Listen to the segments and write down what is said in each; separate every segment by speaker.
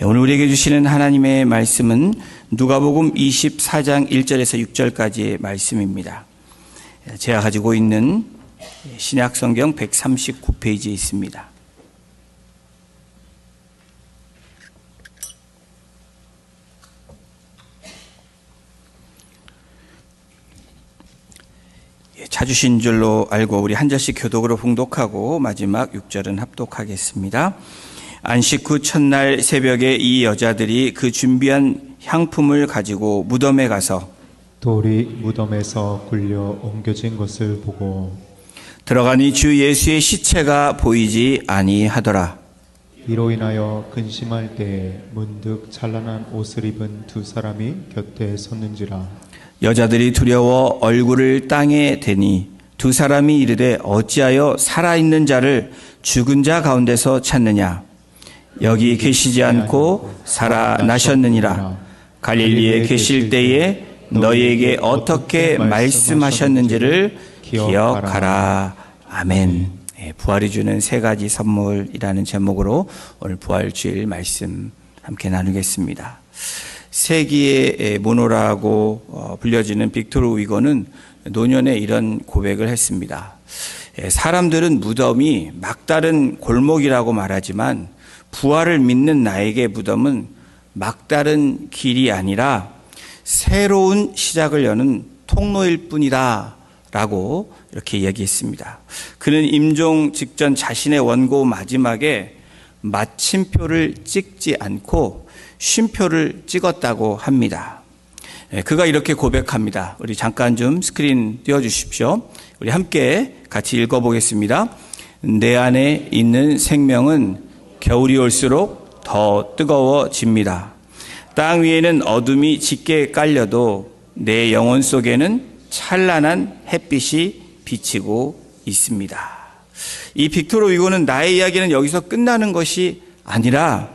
Speaker 1: 오늘 우리에게 주시는 하나님의 말씀은 누가복음 24장 1절에서 6절까지의 말씀입니다. 제가 가지고 있는 신약성경 139페이지에 있습니다. 찾으신 줄로 알고 우리 한 절씩 교독으로 봉독하고 마지막 6절은 합독하겠습니다. 안식 후 첫날 새벽에 이 여자들이 그 준비한 향품을 가지고 무덤에 가서
Speaker 2: 돌이 무덤에서 굴려 옮겨진 것을 보고
Speaker 1: 들어가니 주 예수의 시체가 보이지 아니하더라.
Speaker 2: 이로 인하여 근심할 때에 문득 찬란한 옷을 입은 두 사람이 곁에 섰는지라.
Speaker 1: 여자들이 두려워 얼굴을 땅에 대니 두 사람이 이르되 어찌하여 살아있는 자를 죽은 자 가운데서 찾느냐. 여기 계시지 않고 살아나셨느니라. 갈릴리에 계실 때에 너희에게 어떻게 말씀하셨는지를 기억하라. 아멘. 부활이 주는 세 가지 선물이라는 제목으로 오늘 부활주일 말씀 함께 나누겠습니다. 세기의 문호라고 불려지는 빅토르 위고는 노년에 이런 고백을 했습니다. 사람들은 무덤이 막다른 골목이라고 말하지만 부활을 믿는 나에게 무덤은 막다른 길이 아니라 새로운 시작을 여는 통로일 뿐이다 라고 이렇게 얘기했습니다. 그는 임종 직전 자신의 원고 마지막에 마침표를 찍지 않고 쉼표를 찍었다고 합니다. 그가 이렇게 고백합니다. 우리 잠깐 좀 스크린 띄워주십시오. 우리 함께 같이 읽어보겠습니다. 내 안에 있는 생명은 겨울이 올수록 더 뜨거워집니다. 땅 위에는 어둠이 짙게 깔려도 내 영혼 속에는 찬란한 햇빛이 비치고 있습니다. 이 빅토르 위고는 나의 이야기는 여기서 끝나는 것이 아니라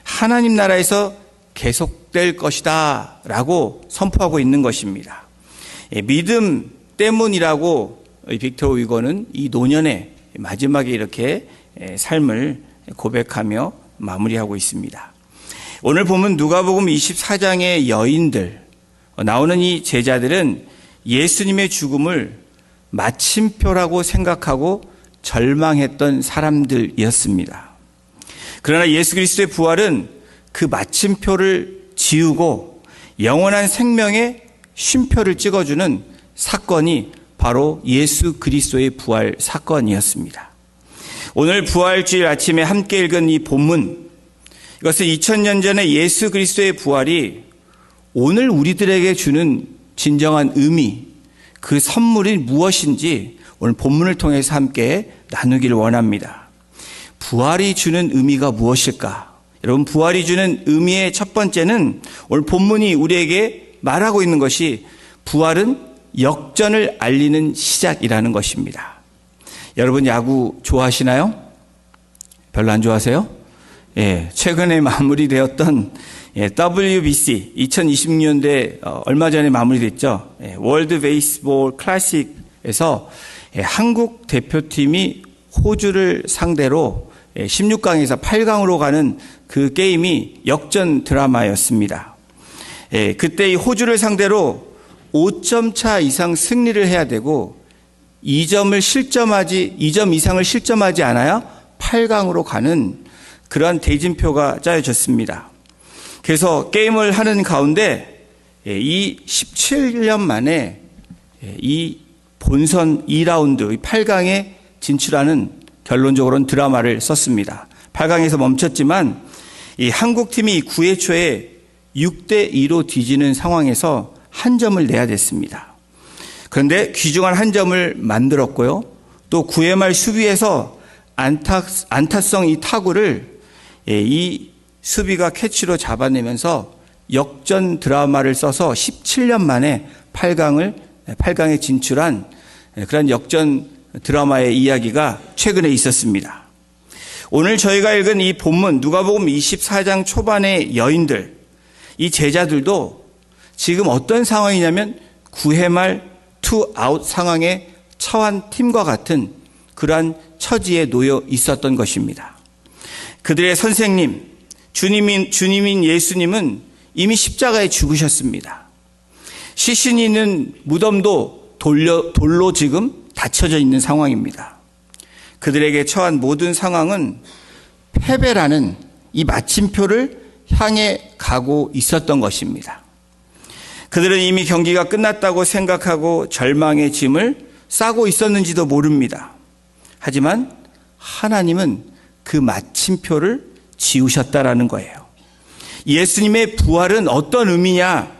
Speaker 1: 하나님 나라에서 계속될 것이다 라고 선포하고 있는 것입니다. 믿음 때문이라고 빅토르 위고는 이 노년의 마지막에 이렇게 삶을 고백하며 마무리하고 있습니다. 오늘 보면 누가복음 24장의 여인들 나오는 이 제자들은 예수님의 죽음을 마침표라고 생각하고 절망했던 사람들이었습니다. 그러나 예수 그리스도의 부활은 그 마침표를 지우고 영원한 생명의 쉼표를 찍어주는 사건이 바로 예수 그리스도의 부활 사건이었습니다. 오늘 부활주일 아침에 함께 읽은 이 본문, 이것은 2000년 전에 예수 그리스도의 부활이 오늘 우리들에게 주는 진정한 의미, 그 선물이 무엇인지 오늘 본문을 통해서 함께 나누기를 원합니다. 부활이 주는 의미가 무엇일까? 여러분, 부활이 주는 의미의 첫 번째는 오늘 본문이 우리에게 말하고 있는 것이 부활은 역전을 알리는 시작이라는 것입니다. 여러분 야구 좋아하시나요? 별로 안 좋아하세요? 최근에 마무리되었던 WBC 2020년대 얼마 전에 마무리됐죠. 월드 베이스볼 클래식에서 한국 대표팀이 호주를 상대로 16강에서 8강으로 가는 그 게임이 역전 드라마였습니다. 그때 이 호주를 상대로 5점 차 이상 승리를 해야 되고 2점 이상을 실점하지 않아야 8강으로 가는 그러한 대진표가 짜여졌습니다. 그래서 게임을 하는 가운데 이 17년 만에 이 본선 2라운드 8강에 진출하는 결론적으로는 드라마를 썼습니다. 8강에서 멈췄지만 이 한국팀이 9회 초에 6대2로 뒤지는 상황에서 한 점을 내야 됐습니다. 그런데 귀중한 한 점을 만들었고요. 또 9회 말 수비에서 안타성 이 타구를 이 수비가 캐치로 잡아내면서 역전 드라마를 써서 17년 만에 8강에 진출한 그런 역전 드라마의 이야기가 최근에 있었습니다. 오늘 저희가 읽은 이 본문 누가복음 24장 초반의 여인들, 이 제자들도 지금 어떤 상황이냐면 9회 말 투아웃 상황에 처한 팀과 같은 그러한 처지에 놓여 있었던 것입니다. 그들의 선생님, 주님인 예수님은 이미 십자가에 죽으셨습니다. 시신이 있는 무덤도 돌로 지금 닫혀져 있는 상황입니다. 그들에게 처한 모든 상황은 패배라는 이 마침표를 향해 가고 있었던 것입니다. 그들은 이미 경기가 끝났다고 생각하고 절망의 짐을 싸고 있었는지도 모릅니다. 하지만 하나님은 그 마침표를 지우셨다라는 거예요. 예수님의 부활은 어떤 의미냐?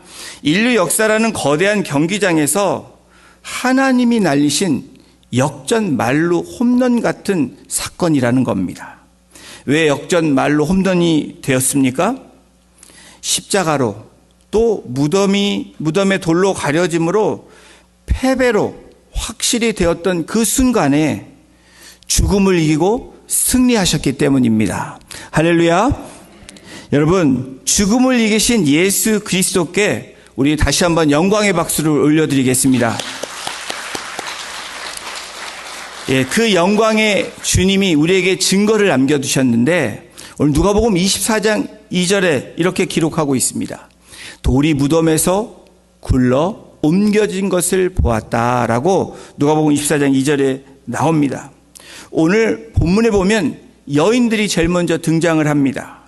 Speaker 1: 인류 역사라는 거대한 경기장에서 하나님이 날리신 역전 말루 홈런 같은 사건이라는 겁니다. 왜 역전 말루 홈런이 되었습니까? 십자가로 또 무덤의 돌로 가려짐으로 패배로 확실히 되었던 그 순간에 죽음을 이기고 승리하셨기 때문입니다. 할렐루야. 여러분, 죽음을 이기신 예수 그리스도께 우리 다시 한번 영광의 박수를 올려드리겠습니다. 그 영광의 주님이 우리에게 증거를 남겨두셨는데 오늘 누가복음 24장 2절에 이렇게 기록하고 있습니다. 돌이 무덤에서 굴러 옮겨진 것을 보았다라고 누가복음 24장 2절에 나옵니다. 오늘 본문에 보면 여인들이 제일 먼저 등장을 합니다.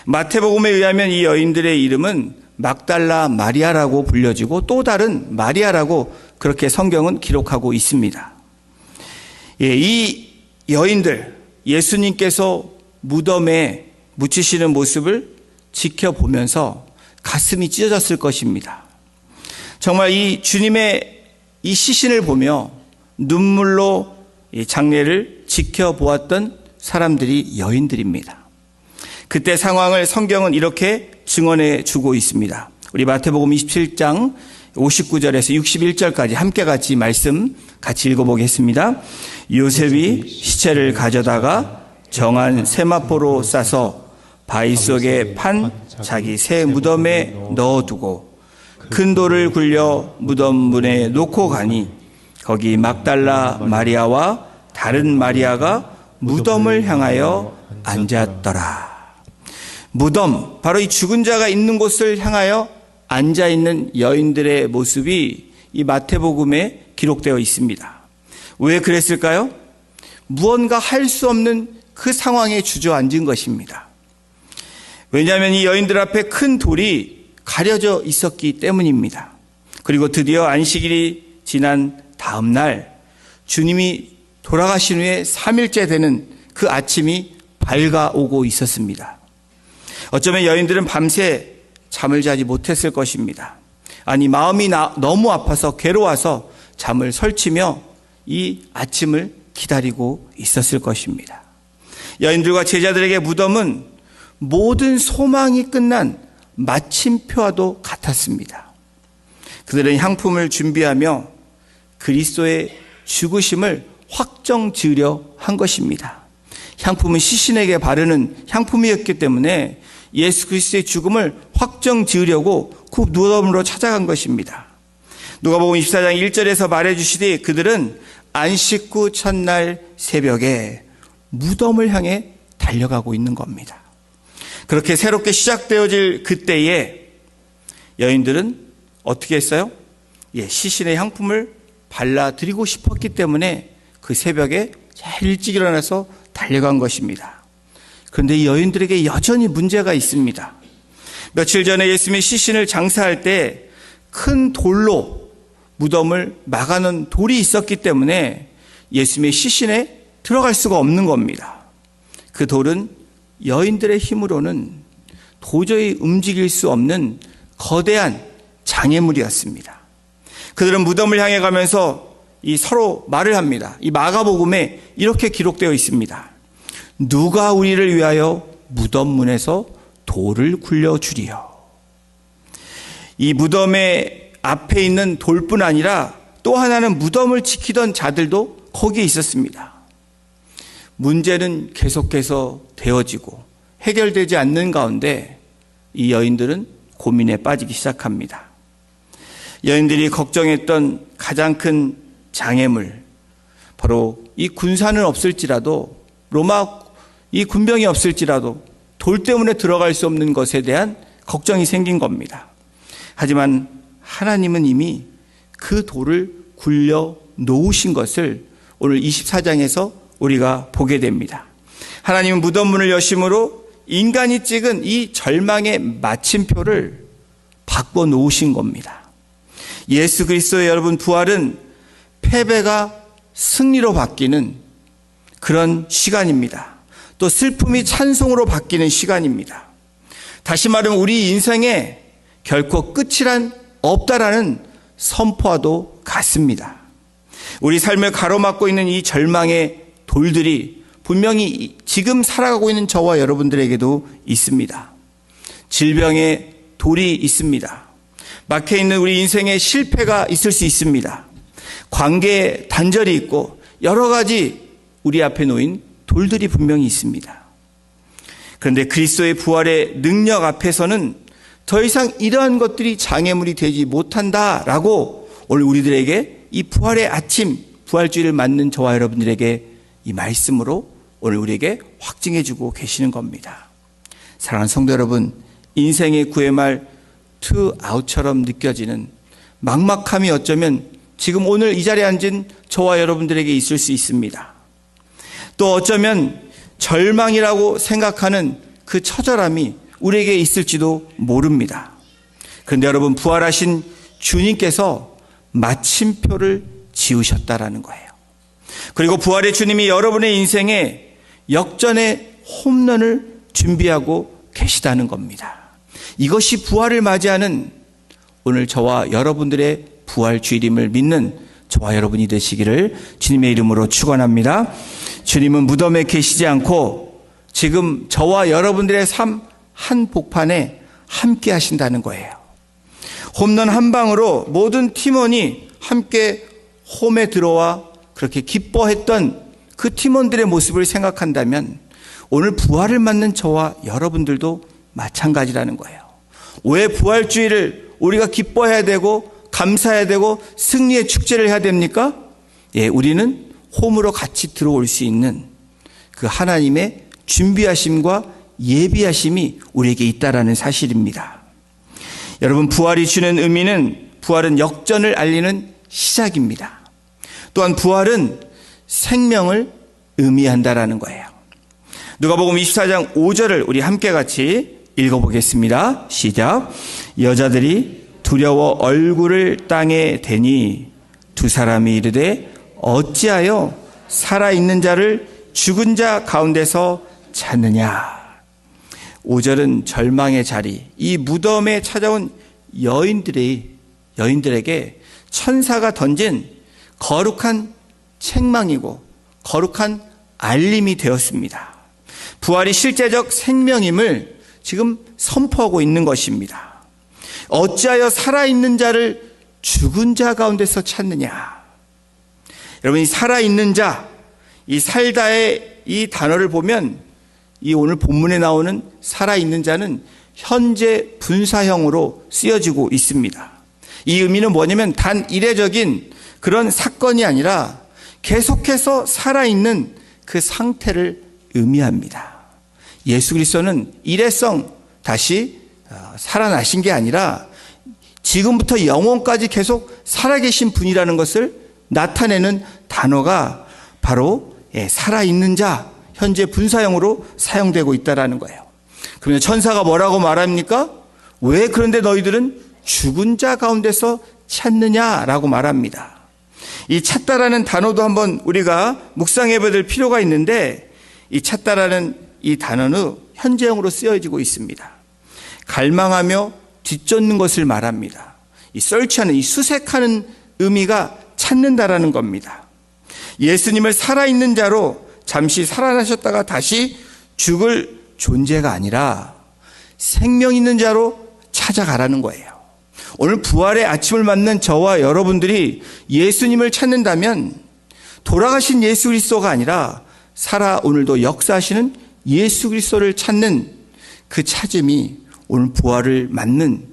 Speaker 1: 마태복음에 의하면 이 여인들의 이름은 막달라 마리아라고 불려지고 또 다른 마리아라고 그렇게 성경은 기록하고 있습니다. 이 여인들, 예수님께서 무덤에 묻히시는 모습을 지켜보면서 가슴이 찢어졌을 것입니다. 정말 이 주님의 이 시신을 보며 눈물로 이 장례를 지켜보았던 사람들이 여인들입니다. 그때 상황을 성경은 이렇게 증언해 주고 있습니다. 우리 마태복음 27장 59절에서 61절까지 함께 같이 말씀 같이 읽어보겠습니다. 요셉이 시체를 가져다가 정한 세마포로 싸서 바위 속에 판 자기 새 무덤에 넣어두고 큰 돌을 굴려 무덤 문에 놓고 가니 거기 막달라 마리아와 다른 마리아가 무덤을 향하여 앉았더라. 무덤, 바로 이 죽은 자가 있는 곳을 향하여 앉아있는 여인들의 모습이 이 마태복음에 기록되어 있습니다. 왜 그랬을까요? 무언가 할 수 없는 그 상황에 주저앉은 것입니다. 왜냐하면 이 여인들 앞에 큰 돌이 가려져 있었기 때문입니다. 그리고 드디어 안식일이 지난 다음 날 주님이 돌아가신 후에 3일째 되는 그 아침이 밝아오고 있었습니다. 어쩌면 여인들은 밤새 잠을 자지 못했을 것입니다. 아니, 마음이 너무 아파서 괴로워서 잠을 설치며 이 아침을 기다리고 있었을 것입니다. 여인들과 제자들에게 무덤은 모든 소망이 끝난 마침표와도 같았습니다. 그들은 향품을 준비하며 그리스도의 죽으심을 확정 지으려 한 것입니다. 향품은 시신에게 바르는 향품이었기 때문에 예수 그리스도의 죽음을 확정 지으려고 그 무덤으로 찾아간 것입니다. 누가복음 24장 1절에서 말해주시되 그들은 안식 후 첫날 새벽에 무덤을 향해 달려가고 있는 겁니다. 그렇게 새롭게 시작되어질 그때에 여인들은 어떻게 했어요? 시신의 향품을 발라드리고 싶었기 때문에 그 새벽에 제일 일찍 일어나서 달려간 것입니다. 그런데 이 여인들에게 여전히 문제가 있습니다. 며칠 전에 예수님의 시신을 장사할 때 큰 돌로 무덤을 막아놓은 돌이 있었기 때문에 예수님의 시신에 들어갈 수가 없는 겁니다. 그 돌은 여인들의 힘으로는 도저히 움직일 수 없는 거대한 장애물이었습니다. 그들은 무덤을 향해 가면서 서로 말을 합니다. 이 마가복음에 이렇게 기록되어 있습니다. 누가 우리를 위하여 무덤 문에서 돌을 굴려주리요. 이 무덤의 앞에 있는 돌뿐 아니라 또 하나는 무덤을 지키던 자들도 거기에 있었습니다. 문제는 계속해서 되어지고 해결되지 않는 가운데 이 여인들은 고민에 빠지기 시작합니다. 여인들이 걱정했던 가장 큰 장애물, 바로 이 군사는 없을지라도, 로마 이 군병이 없을지라도 돌 때문에 들어갈 수 없는 것에 대한 걱정이 생긴 겁니다. 하지만 하나님은 이미 그 돌을 굴려 놓으신 것을 오늘 24장에서 우리가 보게 됩니다. 하나님은 무덤문을 여심으로 인간이 찍은 이 절망의 마침표를 바꿔 놓으신 겁니다. 예수 그리스도의 여러분 부활은 패배가 승리로 바뀌는 그런 시간입니다. 또 슬픔이 찬송으로 바뀌는 시간입니다. 다시 말하면 우리 인생에 결코 끝이란 없다라는 선포와도 같습니다. 우리 삶을 가로막고 있는 이 절망의 돌들이 분명히 지금 살아가고 있는 저와 여러분들에게도 있습니다. 질병의 돌이 있습니다. 막혀 있는 우리 인생의 실패가 있을 수 있습니다. 관계에 단절이 있고 여러 가지 우리 앞에 놓인 돌들이 분명히 있습니다. 그런데 그리스도의 부활의 능력 앞에서는 더 이상 이러한 것들이 장애물이 되지 못한다라고 오늘 우리들에게 이 부활의 아침, 부활주의를 맞는 저와 여러분들에게 이 말씀으로 오늘 우리에게 확증해 주고 계시는 겁니다. 사랑하는 성도 여러분, 인생의 구애말 투아웃처럼 느껴지는 막막함이 어쩌면 지금 오늘 이 자리에 앉은 저와 여러분들에게 있을 수 있습니다. 또 어쩌면 절망이라고 생각하는 그 처절함이 우리에게 있을지도 모릅니다. 그런데 여러분, 부활하신 주님께서 마침표를 지으셨다라는 거예요. 그리고 부활의 주님이 여러분의 인생에 역전의 홈런을 준비하고 계시다는 겁니다. 이것이 부활을 맞이하는 오늘 저와 여러분들의 부활 주일임을 믿는 저와 여러분이 되시기를 주님의 이름으로 축원합니다. 주님은 무덤에 계시지 않고 지금 저와 여러분들의 삶 한복판에 함께 하신다는 거예요. 홈런 한 방으로 모든 팀원이 함께 홈에 들어와 그렇게 기뻐했던 그 팀원들의 모습을 생각한다면 오늘 부활을 맞는 저와 여러분들도 마찬가지라는 거예요. 왜 부활주의를 우리가 기뻐해야 되고 감사해야 되고 승리의 축제를 해야 됩니까? 우리는 홈으로 같이 들어올 수 있는 그 하나님의 준비하심과 예비하심이 우리에게 있다라는 사실입니다. 여러분, 부활이 주는 의미는 부활은 역전을 알리는 시작입니다. 또한 부활은 생명을 의미한다라는 거예요. 누가복음 24장 5절을 우리 함께 같이 읽어보겠습니다. 시작. 여자들이 두려워 얼굴을 땅에 대니 두 사람이 이르되 어찌하여 살아있는 자를 죽은 자 가운데서 찾느냐. 5절은 절망의 자리, 이 무덤에 찾아온 여인들에게 천사가 던진 거룩한 책망이고 거룩한 알림이 되었습니다. 부활이 실제적 생명임을 지금 선포하고 있는 것입니다. 어찌하여 살아있는 자를 죽은 자 가운데서 찾느냐. 여러분, 이 살아있는 자, 이 살다의 이 단어를 보면 이 오늘 본문에 나오는 살아있는 자는 현재 분사형으로 쓰여지고 있습니다. 이 의미는 뭐냐면 단 이례적인 그런 사건이 아니라 계속해서 살아있는 그 상태를 의미합니다. 예수 그리스도는 일회성 다시 살아나신 게 아니라 지금부터 영원까지 계속 살아계신 분이라는 것을 나타내는 단어가 바로 살아있는 자, 현재 분사형으로 사용되고 있다는 거예요. 그러면 천사가 뭐라고 말합니까? 왜 그런데 너희들은 죽은 자 가운데서 찾느냐라고 말합니다. 이 찾다라는 단어도 한번 우리가 묵상해 볼 필요가 있는데, 이 찾다라는 이 단어는 현재형으로 쓰여지고 있습니다. 갈망하며 뒤쫓는 것을 말합니다. 이 search하는, 이 수색하는 의미가 찾는다라는 겁니다. 예수님을 살아있는 자로 잠시 살아나셨다가 다시 죽을 존재가 아니라 생명 있는 자로 찾아가라는 거예요. 오늘 부활의 아침을 맞는 저와 여러분들이 예수님을 찾는다면 돌아가신 예수 그리스도가 아니라 살아 오늘도 역사하시는 예수 그리스도를 찾는 그 찾음이 오늘 부활을 맞는,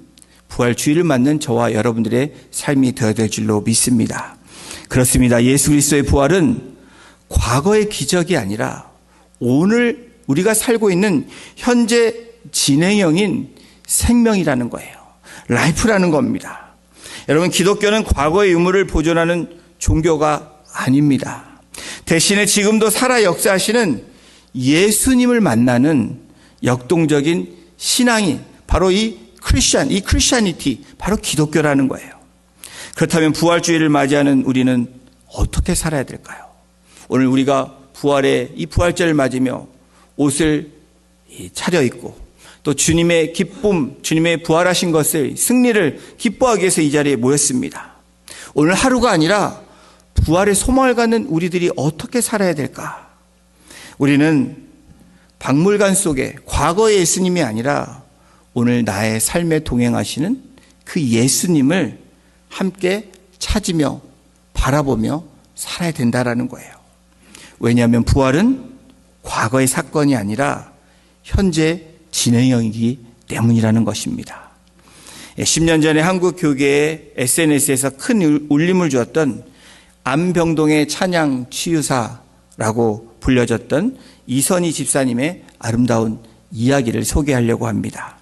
Speaker 1: 부활주의를 맞는 저와 여러분들의 삶이 되어야 될 줄로 믿습니다. 그렇습니다. 예수 그리스도의 부활은 과거의 기적이 아니라 오늘 우리가 살고 있는 현재 진행형인 생명이라는 거예요. 라이프라는 겁니다. 여러분, 기독교는 과거의 유물을 보존하는 종교가 아닙니다. 대신에 지금도 살아 역사하시는 예수님을 만나는 역동적인 신앙이 바로 이 크리스찬이티, 바로 기독교라는 거예요. 그렇다면 부활주의를 맞이하는 우리는 어떻게 살아야 될까요? 오늘 우리가 부활의 이 부활절을 맞으며 옷을 차려입고 또 주님의 기쁨, 주님의 부활하신 것을, 승리를 기뻐하기 위해서 이 자리에 모였습니다. 오늘 하루가 아니라 부활의 소망을 갖는 우리들이 어떻게 살아야 될까? 우리는 박물관 속에 과거의 예수님이 아니라 오늘 나의 삶에 동행하시는 그 예수님을 함께 찾으며 바라보며 살아야 된다라는 거예요. 왜냐하면 부활은 과거의 사건이 아니라 현재 진행형이기 때문이라는 것입니다. 10년 전에 한국 교계의 SNS에서 큰 울림을 주었던 안병동의 찬양 치유사라고 불려졌던 이선희 집사님의 아름다운 이야기를 소개하려고 합니다.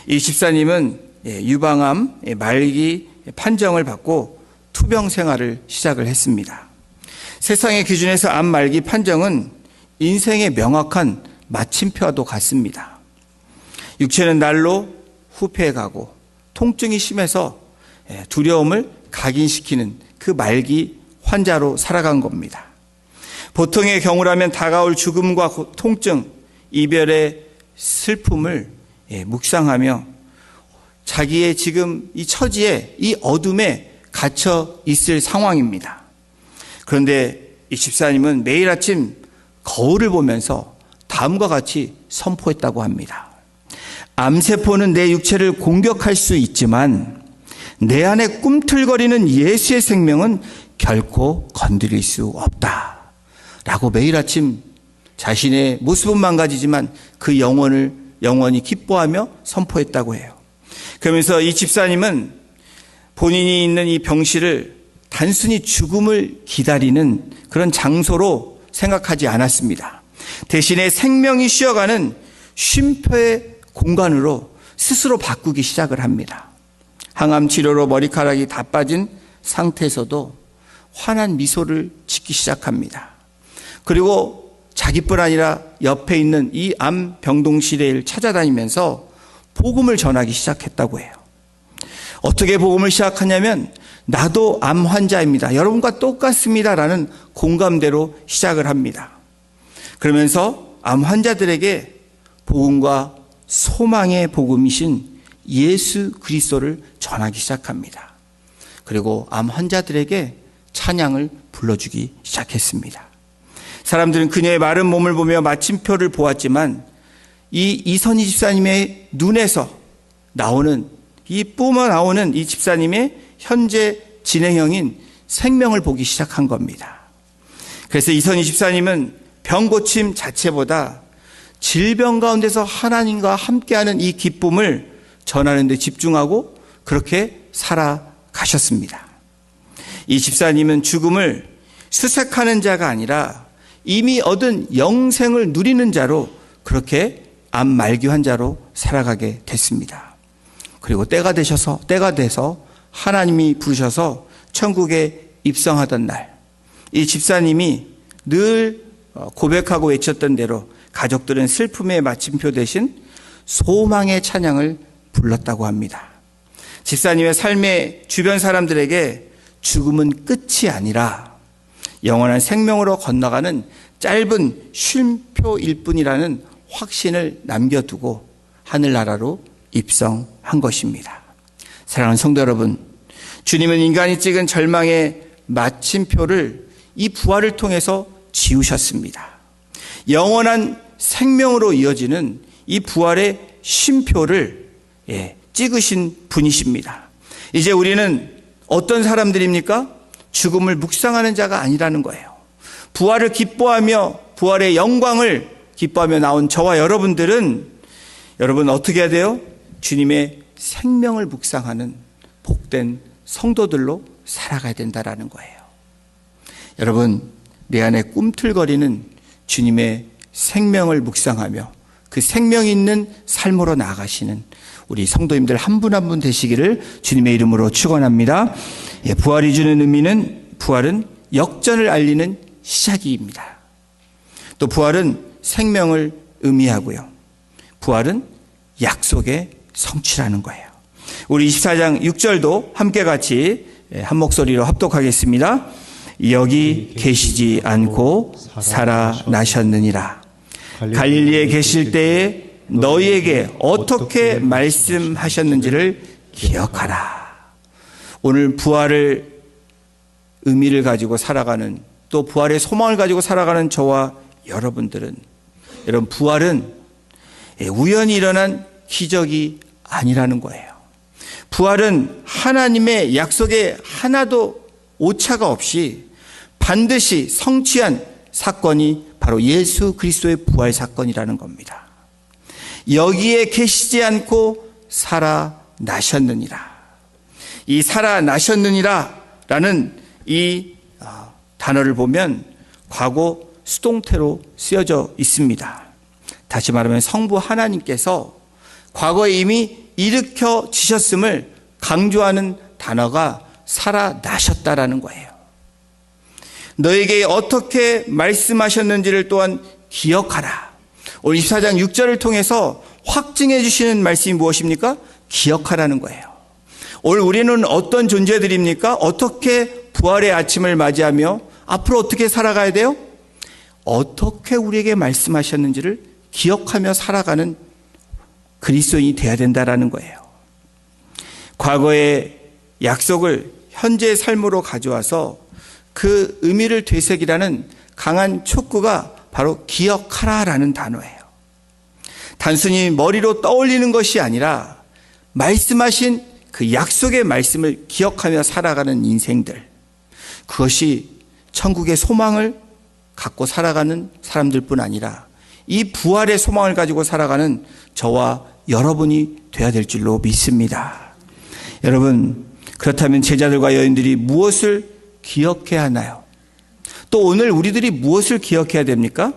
Speaker 1: 이 집사님은 유방암 말기 판정을 받고 투병 생활을 시작을 했습니다. 세상의 기준에서 암 말기 판정은 인생의 명확한 마침표와도 같습니다. 육체는 날로 후퇴해가고 통증이 심해서 두려움을 각인시키는 그 말기 환자로 살아간 겁니다. 보통의 경우라면 다가올 죽음과 통증, 이별의 슬픔을 묵상하며 자기의 지금 이 처지에, 이 어둠에 갇혀 있을 상황입니다. 그런데 이 집사님은 매일 아침 거울을 보면서 다음과 같이 선포했다고 합니다. 암세포는 내 육체를 공격할 수 있지만 내 안에 꿈틀거리는 예수의 생명은 결코 건드릴 수 없다 라고 매일 아침 자신의 모습은 망가지지만 그 영혼을 영원히 기뻐하며 선포했다고 해요. 그러면서 이 집사님은 본인이 있는 이 병실을 단순히 죽음을 기다리는 그런 장소로 생각하지 않았습니다. 대신에 생명이 쉬어가는 쉼표의 공간으로 스스로 바꾸기 시작을 합니다. 항암 치료로 머리카락이 다 빠진 상태에서도 환한 미소를 짓기 시작합니다. 그리고 자기뿐 아니라 옆에 있는 이 암 병동실을 찾아다니면서 복음을 전하기 시작했다고 해요. 어떻게 복음을 시작하냐면 나도 암 환자입니다. 여러분과 똑같습니다라는 공감대로 시작을 합니다. 그러면서 암 환자들에게 복음과 소망의 복음이신 예수 그리스도를 전하기 시작합니다. 그리고 암 환자들에게 찬양을 불러주기 시작했습니다. 사람들은 그녀의 마른 몸을 보며 마침표를 보았지만 이 이선희 집사님의 눈에서 나오는 뿜어나오는 이 집사님의 현재 진행형인 생명을 보기 시작한 겁니다. 그래서 이선희 집사님은 병 고침 자체보다 질병 가운데서 하나님과 함께하는 이 기쁨을 전하는 데 집중하고 그렇게 살아가셨습니다. 이 집사님은 죽음을 수색하는 자가 아니라 이미 얻은 영생을 누리는 자로 그렇게 암 말기 환자로 살아가게 됐습니다. 그리고 때가 돼서 하나님이 부르셔서 천국에 입성하던 날, 이 집사님이 늘 고백하고 외쳤던 대로 가족들은 슬픔의 마침표 대신 소망의 찬양을 불렀다고 합니다. 집사님의 삶의 주변 사람들에게 죽음은 끝이 아니라 영원한 생명으로 건너가는 짧은 쉼표일 뿐이라는 확신을 남겨두고 하늘나라로 입성한 것입니다. 사랑하는 성도 여러분, 주님은 인간이 찍은 절망의 마침표를 이 부활을 통해서 지우셨습니다. 영원한 생명으로 이어지는 이 부활의 쉼표를 찍으신 분이십니다. 이제 우리는 어떤 사람들입니까? 죽음을 묵상하는 자가 아니라는 거예요. 부활을 기뻐하며 부활의 영광을 기뻐하며 나온 저와 여러분들은 여러분 어떻게 해야 돼요? 주님의 생명을 묵상하는 복된 성도들로 살아가야 된다라는 거예요. 여러분, 내 안에 꿈틀거리는 주님의 생명을 묵상하며 그 생명 있는 삶으로 나아가시는 우리 성도님들 한 분 한 분 되시기를 주님의 이름으로 축원합니다. 부활이 주는 의미는 부활은 역전을 알리는 시작입니다. 또 부활은 생명을 의미하고요. 부활은 약속의 성취라는 거예요. 우리 24장 6절도 함께 같이 한 목소리로 합독하겠습니다. 여기 계시지 않고 살아나셨느니라. 갈릴리에 계실 때에 너희에게 어떻게 말씀하셨는지를 기억하라. 오늘 부활을 의미를 가지고 살아가는, 또 부활의 소망을 가지고 살아가는 저와 여러분들은, 여러분 부활은 우연히 일어난 기적이 아니라는 거예요. 부활은 하나님의 약속에 하나도 오차가 없이 반드시 성취한 사건이 바로 예수 그리스도의 부활 사건이라는 겁니다. 여기에 계시지 않고 살아나셨느니라. 이 살아나셨느니라 라는 이 단어를 보면 과거 수동태로 쓰여져 있습니다. 다시 말하면 성부 하나님께서 과거에 이미 일으켜 주셨음을 강조하는 단어가 살아나셨다라는 거예요. 너에게 어떻게 말씀하셨는지를 또한 기억하라. 오늘 24장 6절을 통해서 확증해 주시는 말씀이 무엇입니까? 기억하라는 거예요. 오늘 우리는 어떤 존재들입니까? 어떻게 부활의 아침을 맞이하며 앞으로 어떻게 살아가야 돼요? 어떻게 우리에게 말씀하셨는지를 기억하며 살아가는 그리스도인이 되어야 된다라는 거예요. 과거의 약속을 현재의 삶으로 가져와서 그 의미를 되새기라는 강한 촉구가 바로 기억하라라는 단어예요. 단순히 머리로 떠올리는 것이 아니라 말씀하신 그 약속의 말씀을 기억하며 살아가는 인생들, 그것이 천국의 소망을 갖고 살아가는 사람들뿐 아니라 이 부활의 소망을 가지고 살아가는 저와 여러분이 되어야 될 줄로 믿습니다. 여러분, 그렇다면 제자들과 여인들이 무엇을 기억해야 하나요? 또 오늘 우리들이 무엇을 기억해야 됩니까?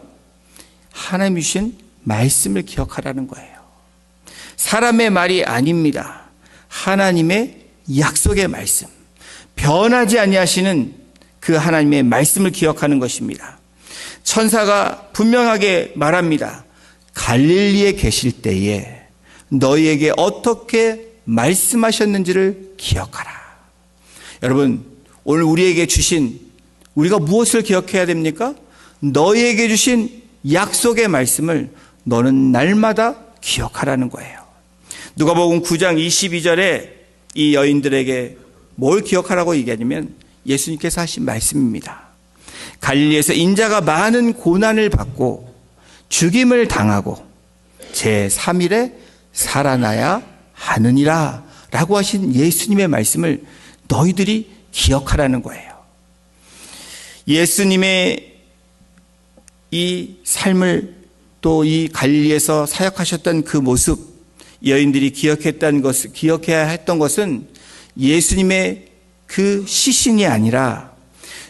Speaker 1: 하나님이 주신 말씀을 기억하라는 거예요. 사람의 말이 아닙니다. 하나님의 약속의 말씀, 변하지 아니하시는 그 하나님의 말씀을 기억하는 것입니다. 천사가 분명하게 말합니다. 갈릴리에 계실 때에 너희에게 어떻게 말씀하셨는지를 기억하라. 여러분, 오늘 우리에게 주신, 우리가 무엇을 기억해야 됩니까? 너희에게 주신 약속의 말씀을 너는 날마다 기억하라는 거예요. 누가복음 9장 22절에 이 여인들에게 뭘 기억하라고 얘기하냐면 예수님께서 하신 말씀입니다. 갈릴리에서 인자가 많은 고난을 받고 죽임을 당하고 제3일에 살아나야 하느니라 라고 하신 예수님의 말씀을 너희들이 기억하라는 거예요. 예수님의 이 삶을, 또 이 갈릴리에서 사역하셨던 그 모습, 여인들이 기억해야 했던 것은 예수님의 그 시신이 아니라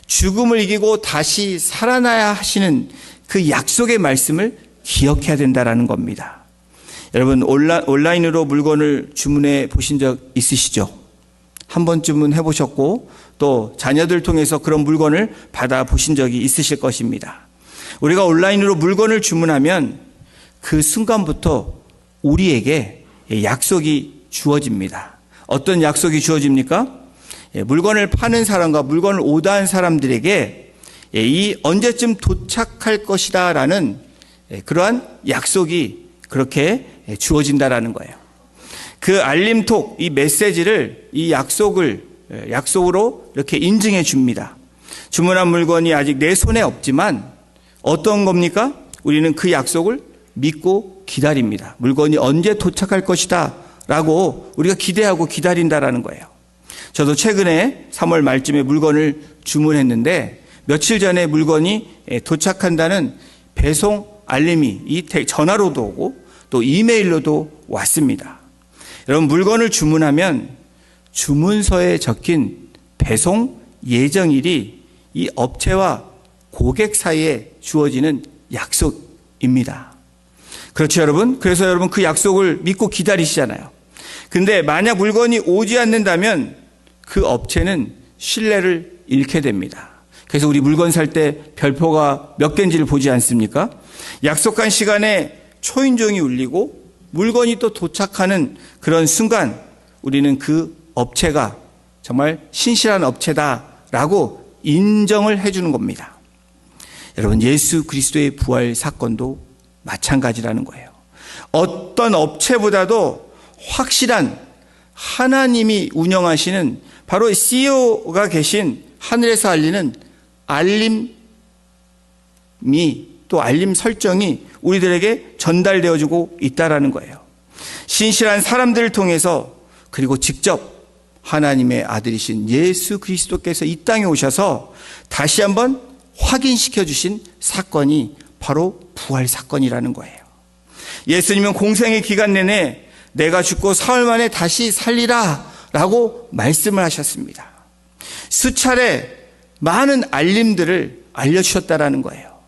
Speaker 1: 죽음을 이기고 다시 살아나야 하시는 그 약속의 말씀을 기억해야 된다라는 겁니다. 여러분, 온라인으로 물건을 주문해 보신 적 있으시죠? 한 번쯤은 해보셨고 또 자녀들 통해서 그런 물건을 받아 보신 적이 있으실 것입니다. 우리가 온라인으로 물건을 주문하면 그 순간부터 우리에게 약속이 주어집니다. 어떤 약속이 주어집니까? 물건을 파는 사람과 물건을 오다한 사람들에게 이 언제쯤 도착할 것이다 라는 그러한 약속이 그렇게 주어진다라는 거예요. 그 알림톡, 이 메시지를, 이 약속으로 이렇게 인증해 줍니다. 주문한 물건이 아직 내 손에 없지만 어떤 겁니까? 우리는 그 약속을 믿고 기다립니다. 물건이 언제 도착할 것이다 라고 우리가 기대하고 기다린다라는 거예요. 저도 최근에 3월 말쯤에 물건을 주문했는데 며칠 전에 물건이 도착한다는 배송 알림이 전화로도 오고 또 이메일로도 왔습니다. 여러분, 물건을 주문하면 주문서에 적힌 배송 예정일이 이 업체와 고객 사이에 주어지는 약속입니다. 그렇죠, 여러분? 그래서 여러분 그 약속을 믿고 기다리시잖아요. 근데 만약 물건이 오지 않는다면 그 업체는 신뢰를 잃게 됩니다. 그래서 우리 물건 살 때 별표가 몇 개인지를 보지 않습니까? 약속한 시간에 초인종이 울리고 물건이 또 도착하는 그런 순간 우리는 그 업체가 정말 신실한 업체다라고 인정을 해주는 겁니다. 여러분, 예수 그리스도의 부활 사건도 마찬가지라는 거예요. 어떤 업체보다도 확실한 하나님이 운영하시는 바로 CEO가 계신 하늘에서 알리는 알림이 또 알림 설정이 우리들에게 전달되어지고 있다라는 거예요. 신실한 사람들을 통해서 그리고 직접 하나님의 아들이신 예수 그리스도께서 이 땅에 오셔서 다시 한번 확인시켜 주신 사건이 바로 부활 사건이라는 거예요. 예수님은 공생의 기간 내내 내가 죽고 사흘 만에 다시 살리라 라고 말씀을 하셨습니다. 수차례 많은 알림들을 알려주셨다라는 거예요.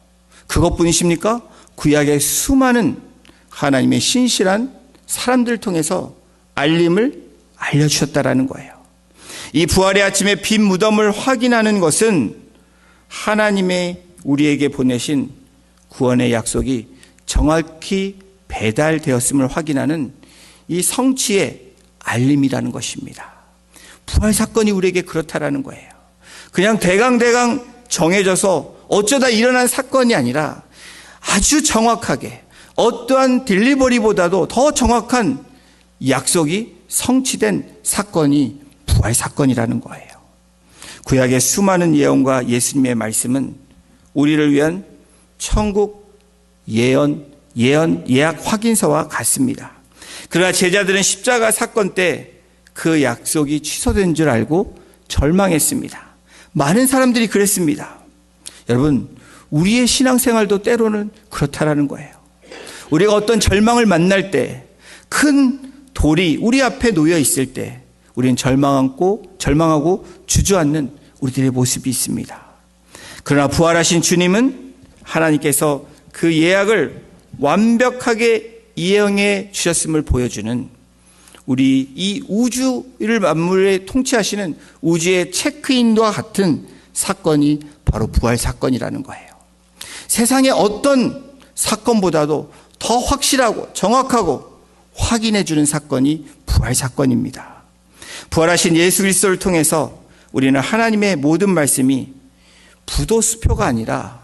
Speaker 1: 그것뿐이십니까? 구약의 수많은 하나님의 신실한 사람들을 통해서 알림을 알려주셨다라는 거예요. 이 부활의 아침에 빈 무덤을 확인하는 것은 하나님의 우리에게 보내신 구원의 약속이 정확히 배달되었음을 확인하는 이 성취의 알림이라는 것입니다. 부활 사건이 우리에게 그렇다라는 거예요. 그냥 대강 정해져서 어쩌다 일어난 사건이 아니라 아주 정확하게 어떠한 딜리버리보다도 더 정확한 약속이 성취된 사건이 부활 사건이라는 거예요. 구약의 수많은 예언과 예수님의 말씀은 우리를 위한 천국 예약 확인서와 같습니다. 그러나 제자들은 십자가 사건 때 그 약속이 취소된 줄 알고 절망했습니다. 많은 사람들이 그랬습니다. 여러분, 우리의 신앙생활도 때로는 그렇다라는 거예요. 우리가 어떤 절망을 만날 때, 큰 돌이 우리 앞에 놓여 있을 때 우리는 절망하고 주저앉는 우리들의 모습이 있습니다. 그러나 부활하신 주님은 하나님께서 그 예약을 완벽하게 이행해 주셨음을 보여주는 우리 이 우주를 만물에 통치하시는 우주의 체크인과 같은 사건이 바로 부활 사건이라는 거예요. 세상의 어떤 사건보다도 더 확실하고 정확하고 확인해 주는 사건이 부활 사건입니다. 부활하신 예수 그리스도를 통해서 우리는 하나님의 모든 말씀이 부도수표가 아니라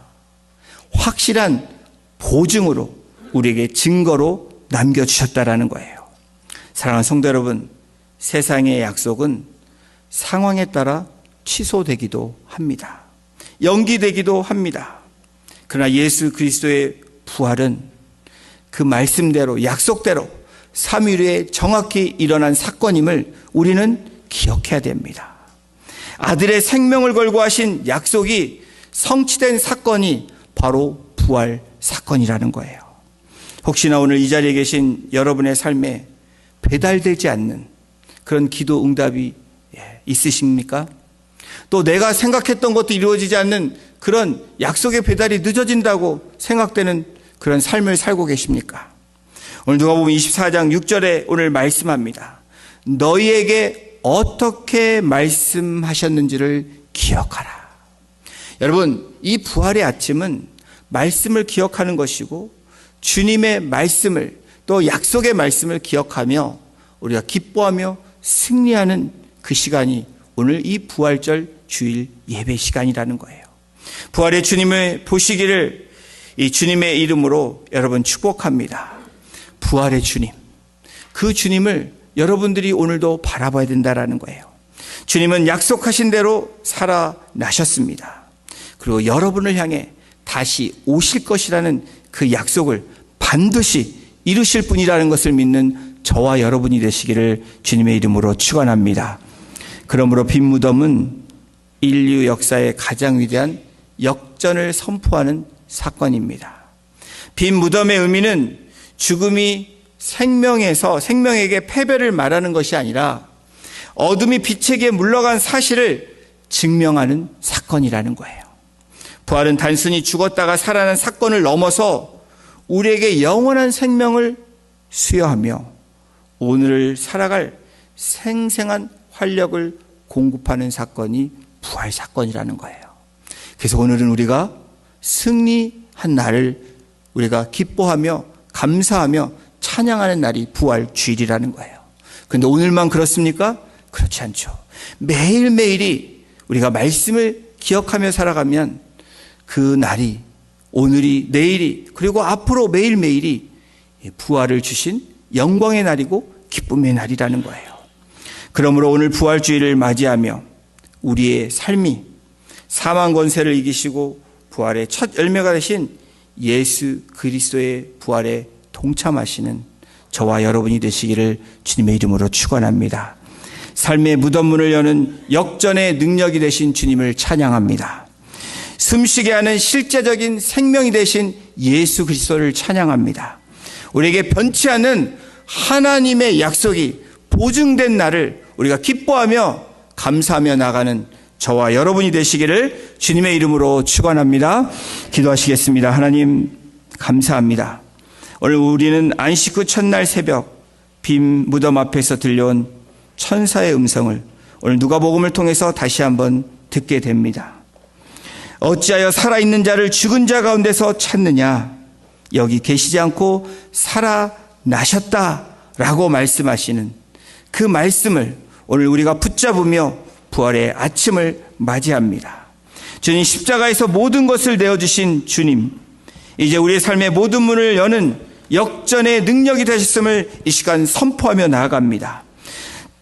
Speaker 1: 확실한 보증으로 우리에게 증거로 남겨주셨다라는 거예요. 사랑하는 성도 여러분, 세상의 약속은 상황에 따라 취소되기도 합니다. 연기되기도 합니다. 그러나 예수 그리스도의 부활은 그 말씀대로 약속대로 3일 후에 정확히 일어난 사건임을 우리는 기억해야 됩니다. 아들의 생명을 걸고 하신 약속이 성취된 사건이 바로 부활 사건이라는 거예요. 혹시나 오늘 이 자리에 계신 여러분의 삶에 배달되지 않는 그런 기도 응답이 있으십니까? 또 내가 생각했던 것도 이루어지지 않는 그런 약속의 배달이 늦어진다고 생각되는 그런 삶을 살고 계십니까? 오늘 누가복음 24장 6절에 오늘 말씀합니다. 너희에게 어떻게 말씀하셨는지를 기억하라. 여러분, 이 부활의 아침은 말씀을 기억하는 것이고 주님의 말씀을 또 약속의 말씀을 기억하며 우리가 기뻐하며 승리하는 그 시간이 오늘 이 부활절 주일 예배 시간이라는 거예요. 부활의 주님을 보시기를 이 주님의 이름으로 여러분 축복합니다. 부활의 주님, 그 주님을 여러분들이 오늘도 바라봐야 된다라는 거예요. 주님은 약속하신 대로 살아나셨습니다. 그리고 여러분을 향해 다시 오실 것이라는 그 약속을 반드시 이루실 분이라는 것을 믿는 저와 여러분이 되시기를 주님의 이름으로 축원합니다. 그러므로 빈 무덤은 인류 역사의 가장 위대한 역전을 선포하는 사건입니다. 빈 무덤의 의미는 죽음이 생명에게 패배를 말하는 것이 아니라 어둠이 빛에게 물러간 사실을 증명하는 사건이라는 거예요. 부활은 단순히 죽었다가 살아난 사건을 넘어서 우리에게 영원한 생명을 수여하며 오늘을 살아갈 생생한 활력을 공급하는 사건이 부활 사건이라는 거예요. 그래서 오늘은 우리가 승리한 날을 우리가 기뻐하며 감사하며 찬양하는 날이 부활 주일이라는 거예요. 그런데 오늘만 그렇습니까? 그렇지 않죠. 매일매일이 우리가 말씀을 기억하며 살아가면 그 날이, 오늘이, 내일이, 그리고 앞으로 매일매일이 부활을 주신 영광의 날이고 기쁨의 날이라는 거예요. 그러므로 오늘 부활주일을 맞이하며 우리의 삶이 사망 권세를 이기시고 부활의 첫 열매가 되신 예수 그리스도의 부활에 동참하시는 저와 여러분이 되시기를 주님의 이름으로 축원합니다. 삶의 무덤문을 여는 역전의 능력이 되신 주님을 찬양합니다. 숨쉬게 하는 실제적인 생명이 되신 예수 그리스도를 찬양합니다. 우리에게 변치 않는 하나님의 약속이 보증된 날을 우리가 기뻐하며 감사하며 나가는 저와 여러분이 되시기를 주님의 이름으로 축원합니다. 기도하시겠습니다. 하나님 감사합니다. 오늘 우리는 안식 후 첫날 새벽 빈 무덤 앞에서 들려온 천사의 음성을 오늘 누가복음을 통해서 다시 한번 듣게 됩니다. 어찌하여 살아있는 자를 죽은 자 가운데서 찾느냐, 여기 계시지 않고 살아나셨다라고 말씀하시는 그 말씀을 오늘 우리가 붙잡으며 부활의 아침을 맞이합니다. 주님, 십자가에서 모든 것을 내어주신 주님, 이제 우리의 삶의 모든 문을 여는 역전의 능력이 되셨음을 이 시간 선포하며 나아갑니다.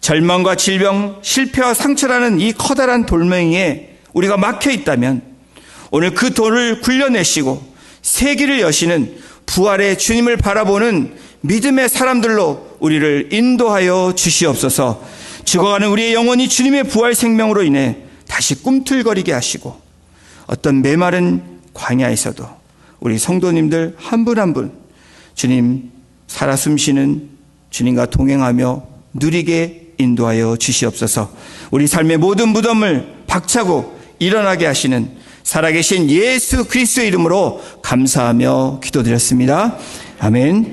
Speaker 1: 절망과 질병, 실패와 상처라는 이 커다란 돌멩이에 우리가 막혀 있다면 오늘 그 돌을 굴려내시고 새 길을 여시는 부활의 주님을 바라보는 믿음의 사람들로 우리를 인도하여 주시옵소서. 죽어가는 우리의 영혼이 주님의 부활 생명으로 인해 다시 꿈틀거리게 하시고 어떤 메마른 광야에서도 우리 성도님들 한 분 한 분 주님 살아 숨쉬는 주님과 동행하며 누리게 인도하여 주시옵소서. 우리 삶의 모든 무덤을 박차고 일어나게 하시는 살아계신 예수 그리스도의 이름으로 감사하며 기도드렸습니다. 아멘.